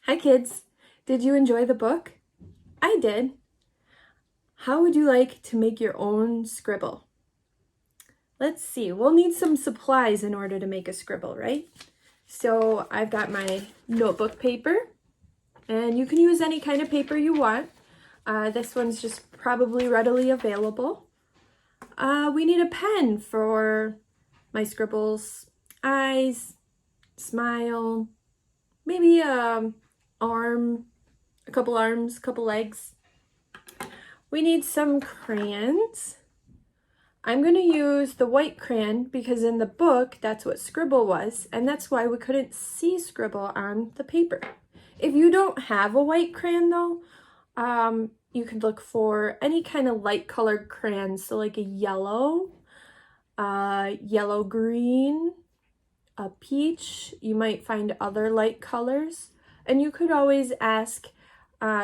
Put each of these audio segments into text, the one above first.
Hi kids, did you enjoy the book? I did. How would you like to make your own scribble? Let's see, we'll need some supplies in order to make a scribble, right? So I've got my notebook paper, and you can use any kind of paper you want. This one's just probably readily available. We need a pen for my scribbles, eyes, smile, maybe arm, a couple arms, couple legs. We need some crayons. I'm going to use the white crayon because in the book that's what scribble was, and that's why we couldn't see scribble on the paper. If you don't have a white crayon though, you could look for any kind of light colored crayons, so like a yellow, yellow green, a peach. You might find other light colors, and you could always ask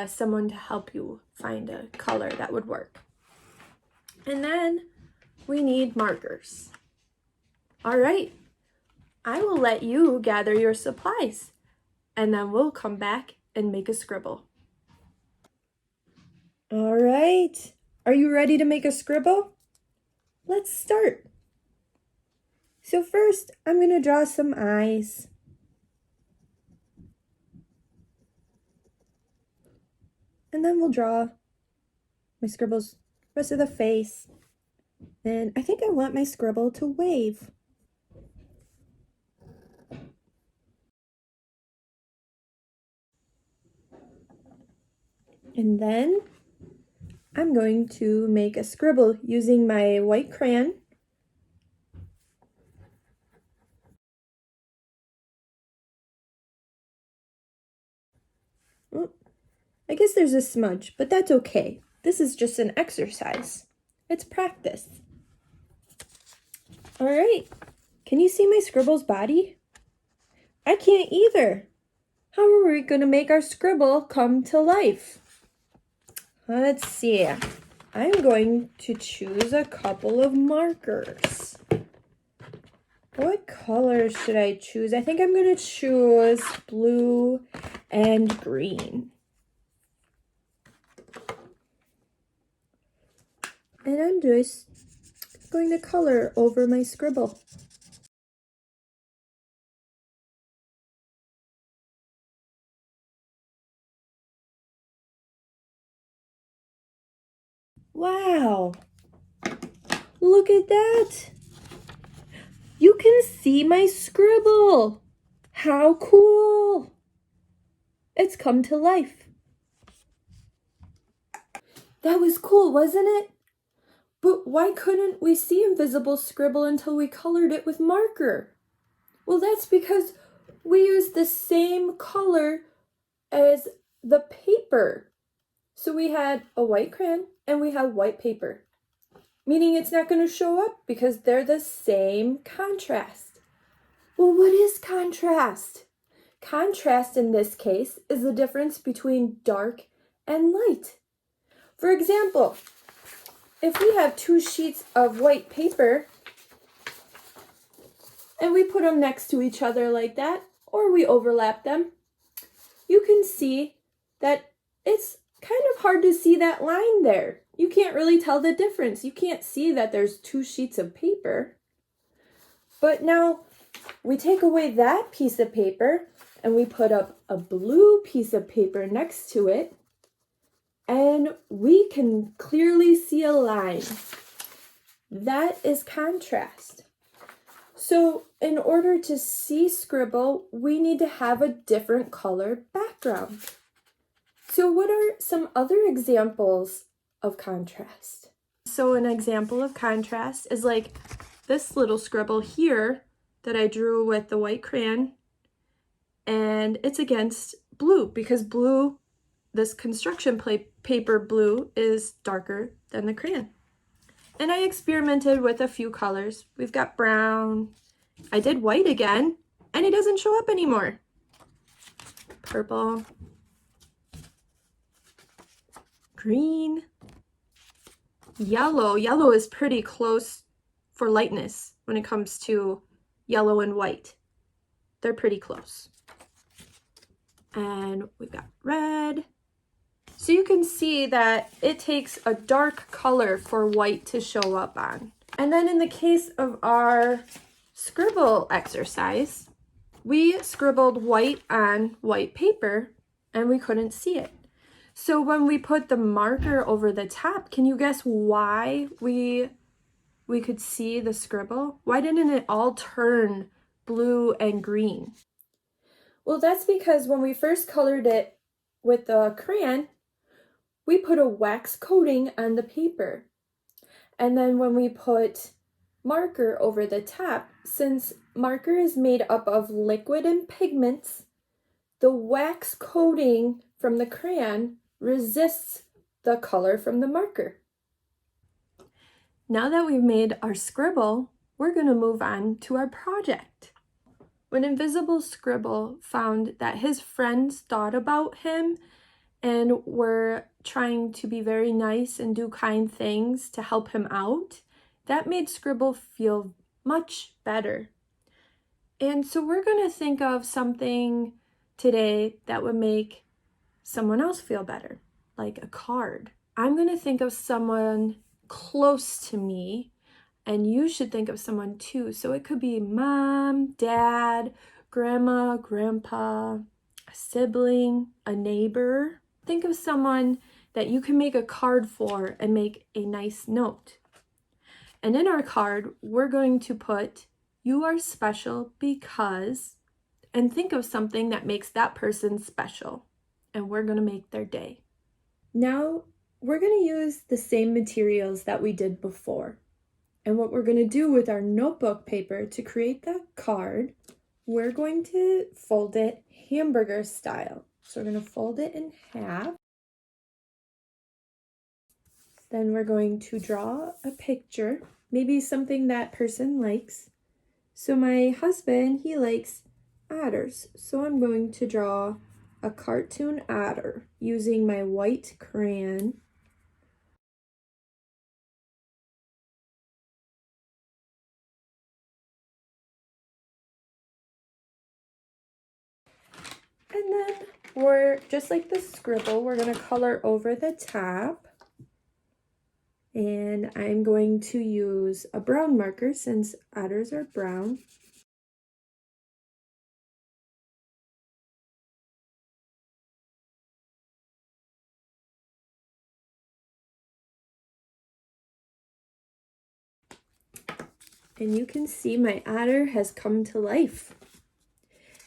someone to help you find a color that would work. And then we need markers. All right, I will let you gather your supplies, and then we'll come back and make a scribble. All right, are you ready to make a scribble? Let's start. So first, I'm going to draw some eyes. And then we'll draw my scribble's rest of the face. And I think I want my scribble to wave. And then I'm going to make a scribble using my white crayon. Oh, I guess there's a smudge, but that's okay. This is just an exercise. It's practice. All right, can you see my scribble's body? I can't either. How are we going to make our scribble come to life? Let's see. I'm going to choose a couple of markers. What color should I choose? I think I'm going to choose blue and green. And I'm just going to color over my scribble. Wow! Look at that! You can see my scribble! How cool! It's come to life. That was cool, wasn't it? But why couldn't we see invisible scribble until we colored it with marker? Well, that's because we used the same color as the paper. So we had a white crayon and we have white paper, meaning it's not going to show up because they're the same contrast. Well, what is contrast? Contrast in this case is the difference between dark and light. For example, if we have two sheets of white paper and we put them next to each other like that, or we overlap them, you can see that it's kind of hard to see that line there. You can't really tell the difference. You can't see that there's two sheets of paper. But now we take away that piece of paper and we put up a blue piece of paper next to it, and we can clearly see a line. That is contrast. So in order to see scribble, we need to have a different colored background. So what are some other examples of contrast? So an example of contrast is like this little scribble here that I drew with the white crayon, and it's against blue because blue, this construction paper blue, is darker than the crayon. And I experimented with a few colors. We've got brown. I did white again, and it doesn't show up anymore. Purple. Green. Yellow. Yellow is pretty close for lightness when it comes to yellow and white. They're pretty close. And we've got red. So you can see that it takes a dark color for white to show up on. And then in the case of our scribble exercise, we scribbled white on white paper and we couldn't see it. So when we put the marker over the top, can you guess why we could see the scribble? Why didn't it all turn blue and green? Well, that's because when we first colored it with the crayon, we put a wax coating on the paper. And then when we put marker over the top, since marker is made up of liquid and pigments, the wax coating from the crayon resists the color from the marker. Now that we've made our scribble, we're going to move on to our project. When Invisible Scribble found that his friends thought about him and were trying to be very nice and do kind things to help him out, that made Scribble feel much better. And so we're going to think of something today that would make someone else feel better, like a card. I'm going to think of someone close to me, and you should think of someone too. So it could be mom, dad, grandma, grandpa, a sibling, a neighbor. Think of someone that you can make a card for and make a nice note. And in our card, we're going to put, "You are special because," and think of something that makes that person special. And we're going to make their day. Now, we're going to use the same materials that we did before. And what we're going to do with our notebook paper to create that card, we're going to fold it hamburger style. So we're going to fold it in half. Then we're going to draw a picture, maybe something that person likes. So my husband, he likes otters. So I'm going to draw a cartoon otter using my white crayon. And then we're, just like the scribble, we're going to color over the top. And I'm going to use a brown marker since otters are brown. And you can see my otter has come to life.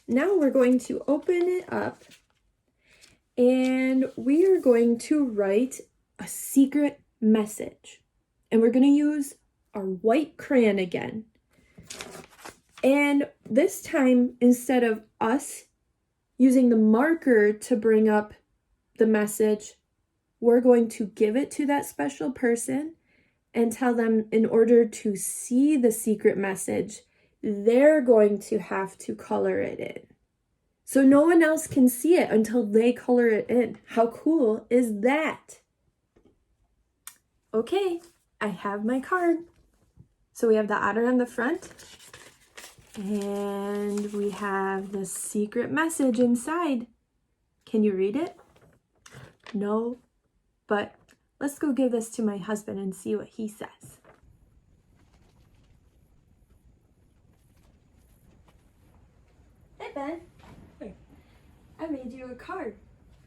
Now we're going to open it up and we are going to write a secret message. And we're going to use our white crayon again. And this time, instead of us using the marker to bring up the message, we're going to give it to that special person and tell them in order to see the secret message, they're going to have to color it in. So no one else can see it until they color it in. How cool is that? Okay, I have my card. So we have the otter on the front, and we have the secret message inside. Can you read it? No, but let's go give this to my husband and see what he says. Hey, Ben. Hey. I made you a card.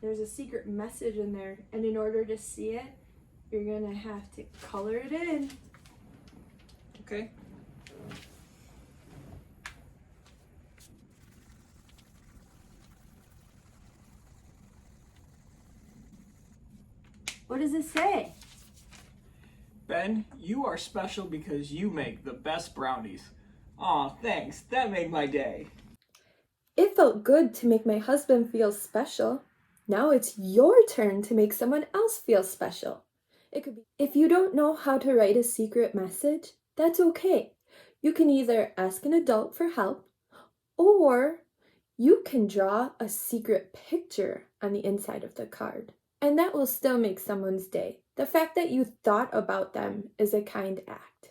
There's a secret message in there, and in order to see it, you're gonna have to color it in. Okay. What does it say? Ben, you are special because you make the best brownies. Aw, thanks. That made my day. It felt good to make my husband feel special. Now it's your turn to make someone else feel special. It could be, if you don't know how to write a secret message, that's okay. You can either ask an adult for help, or you can draw a secret picture on the inside of the card. And that will still make someone's day. The fact that you thought about them is a kind act.